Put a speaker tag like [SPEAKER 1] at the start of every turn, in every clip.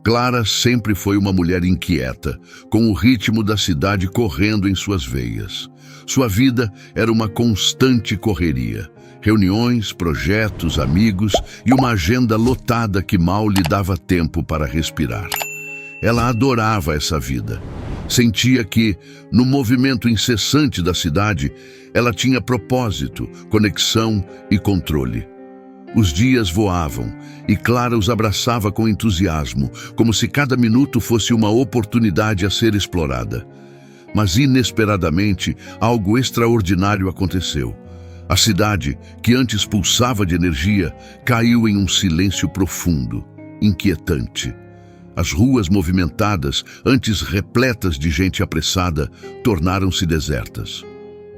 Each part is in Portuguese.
[SPEAKER 1] Clara sempre foi uma mulher inquieta, com o ritmo da cidade correndo em suas veias. Sua vida era uma constante correria. Reuniões, projetos, amigos e uma agenda lotada que mal lhe dava tempo para respirar. Ela adorava essa vida. Sentia que, no movimento incessante da cidade, ela tinha propósito, conexão e controle. Os dias voavam e Clara os abraçava com entusiasmo, como se cada minuto fosse uma oportunidade a ser explorada. Mas inesperadamente, algo extraordinário aconteceu. A cidade, que antes pulsava de energia, caiu em um silêncio profundo, inquietante. As ruas movimentadas, antes repletas de gente apressada, tornaram-se desertas.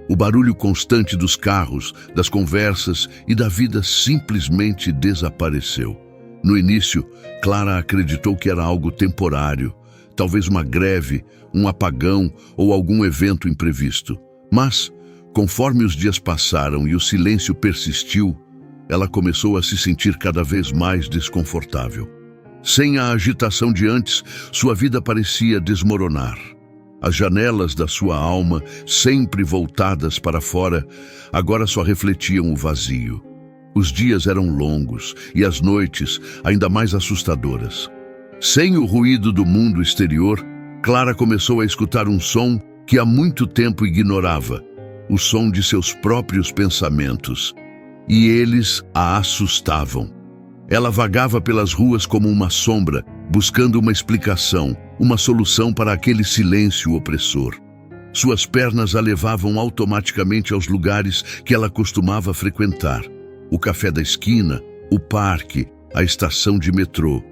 [SPEAKER 1] O barulho constante dos carros, das conversas e da vida simplesmente desapareceu. No início, Clara acreditou que era algo temporário, talvez uma greve, um apagão ou algum evento imprevisto. Mas, conforme os dias passaram e o silêncio persistiu, ela começou a se sentir cada vez mais desconfortável. Sem a agitação de antes, sua vida parecia desmoronar. As janelas da sua alma, sempre voltadas para fora, agora só refletiam o vazio. Os dias eram longos e as noites ainda mais assustadoras. Sem o ruído do mundo exterior, Clara começou a escutar um som que há muito tempo ignorava, o som de seus próprios pensamentos. E eles a assustavam. Ela vagava pelas ruas como uma sombra, buscando uma explicação, uma solução para aquele silêncio opressor. Suas pernas a levavam automaticamente aos lugares que ela costumava frequentar: o café da esquina, o parque, a estação de metrô.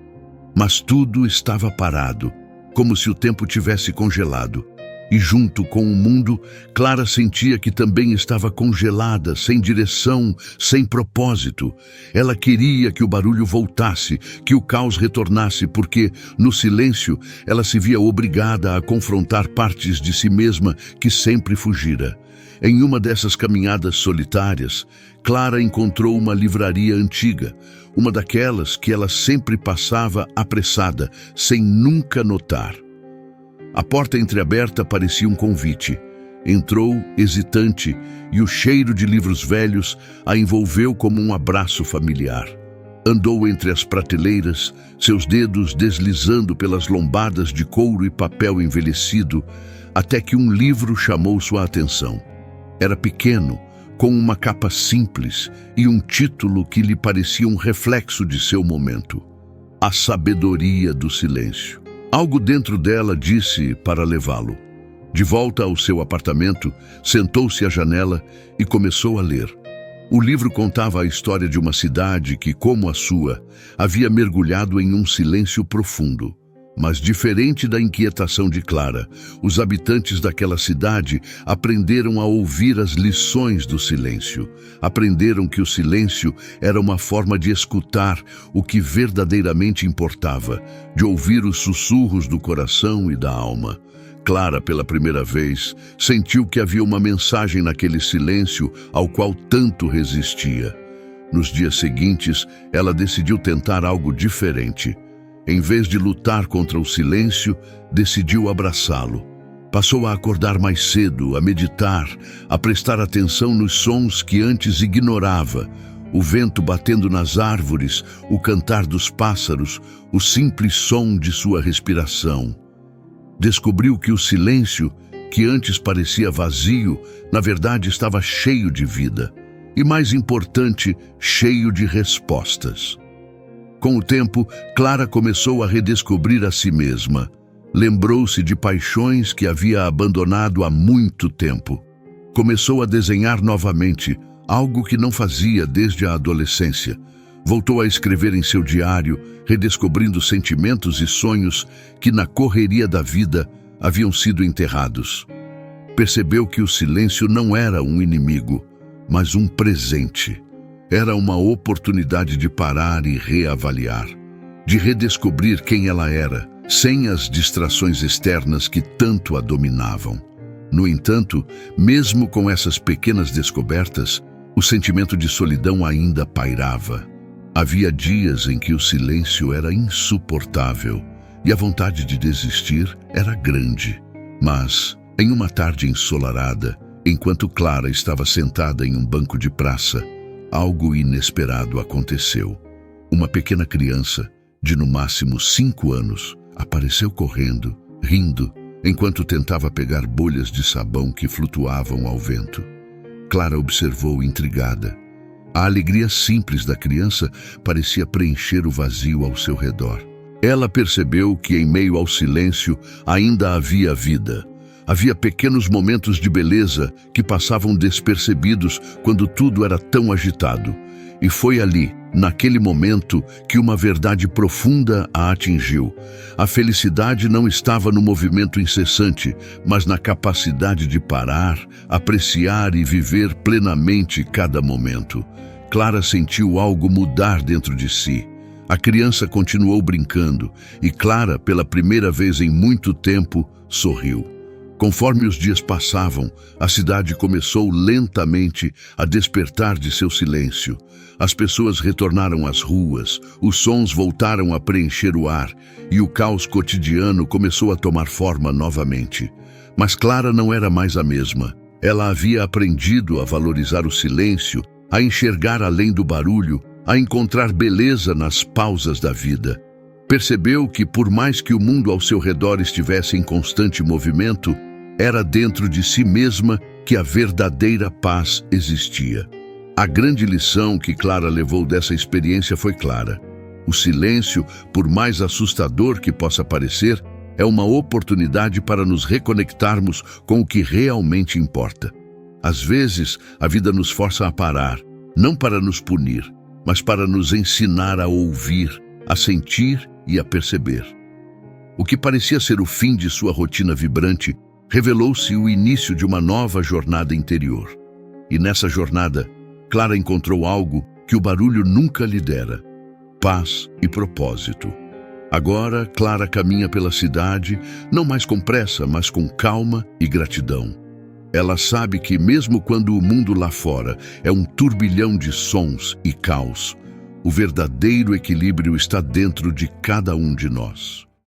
[SPEAKER 1] Mas tudo estava parado, como se o tempo tivesse congelado. E junto com o mundo, Clara sentia que também estava congelada, sem direção, sem propósito. Ela queria que o barulho voltasse, que o caos retornasse, porque, no silêncio, ela se via obrigada a confrontar partes de si mesma que sempre fugira. Em uma dessas caminhadas solitárias, Clara encontrou uma livraria antiga, uma daquelas que ela sempre passava apressada, sem nunca notar. A porta entreaberta parecia um convite. Entrou, hesitante, e o cheiro de livros velhos a envolveu como um abraço familiar. Andou entre as prateleiras, seus dedos deslizando pelas lombadas de couro e papel envelhecido, até que um livro chamou sua atenção. Era pequeno, com uma capa simples e um título que lhe parecia um reflexo de seu momento: A Sabedoria do Silêncio. Algo dentro dela disse para levá-lo. De volta ao seu apartamento, sentou-se à janela e começou a ler. O livro contava a história de uma cidade que, como a sua, havia mergulhado em um silêncio profundo. Mas, diferente da inquietação de Clara, os habitantes daquela cidade aprenderam a ouvir as lições do silêncio. Aprenderam que o silêncio era uma forma de escutar o que verdadeiramente importava, de ouvir os sussurros do coração e da alma. Clara, pela primeira vez, sentiu que havia uma mensagem naquele silêncio ao qual tanto resistia. Nos dias seguintes, ela decidiu tentar algo diferente. Em vez de lutar contra o silêncio, decidiu abraçá-lo. Passou a acordar mais cedo, a meditar, a prestar atenção nos sons que antes ignorava: o vento batendo nas árvores, o cantar dos pássaros, o simples som de sua respiração. Descobriu que o silêncio, que antes parecia vazio, na verdade estava cheio de vida. E, mais importante, cheio de respostas. Com o tempo, Clara começou a redescobrir a si mesma. Lembrou-se de paixões que havia abandonado há muito tempo. Começou a desenhar novamente, algo que não fazia desde a adolescência. Voltou a escrever em seu diário, redescobrindo sentimentos e sonhos que, na correria da vida, haviam sido enterrados. Percebeu que o silêncio não era um inimigo, mas um presente. Era uma oportunidade de parar e reavaliar, de redescobrir quem ela era, sem as distrações externas que tanto a dominavam. No entanto, mesmo com essas pequenas descobertas, o sentimento de solidão ainda pairava. Havia dias em que o silêncio era insuportável. e a vontade de desistir era grande. Mas, em uma tarde ensolarada, enquanto Clara estava sentada em um banco de praça, algo inesperado aconteceu. Uma pequena criança, de no máximo 5 anos, apareceu correndo, rindo, enquanto tentava pegar bolhas de sabão que flutuavam ao vento. Clara observou intrigada. A alegria simples da criança parecia preencher o vazio ao seu redor. Ela percebeu que em meio ao silêncio ainda havia vida. Havia pequenos momentos de beleza que passavam despercebidos quando tudo era tão agitado. E foi ali, naquele momento, que uma verdade profunda a atingiu. A felicidade não estava no movimento incessante, mas na capacidade de parar, apreciar e viver plenamente cada momento. Clara sentiu algo mudar dentro de si. A criança continuou brincando e Clara, pela primeira vez em muito tempo, sorriu. Conforme os dias passavam, a cidade começou lentamente a despertar de seu silêncio. As pessoas retornaram às ruas, os sons voltaram a preencher o ar e o caos cotidiano começou a tomar forma novamente. Mas Clara não era mais a mesma. Ela havia aprendido a valorizar o silêncio, a enxergar além do barulho, a encontrar beleza nas pausas da vida. Percebeu que, por mais que o mundo ao seu redor estivesse em constante movimento, era dentro de si mesma que a verdadeira paz existia. A grande lição que Clara levou dessa experiência foi clara. O silêncio, por mais assustador que possa parecer, é uma oportunidade para nos reconectarmos com o que realmente importa. Às vezes, a vida nos força a parar, não para nos punir, mas para nos ensinar a ouvir, a sentir e a perceber. O que parecia ser o fim de sua rotina vibrante revelou-se o início de uma nova jornada interior. E nessa jornada, Clara encontrou algo que o barulho nunca lhe dera: paz e propósito. Agora, Clara caminha pela cidade, não mais com pressa, mas com calma e gratidão. Ela sabe que mesmo quando o mundo lá fora é um turbilhão de sons e caos, o verdadeiro equilíbrio está dentro de cada um de nós.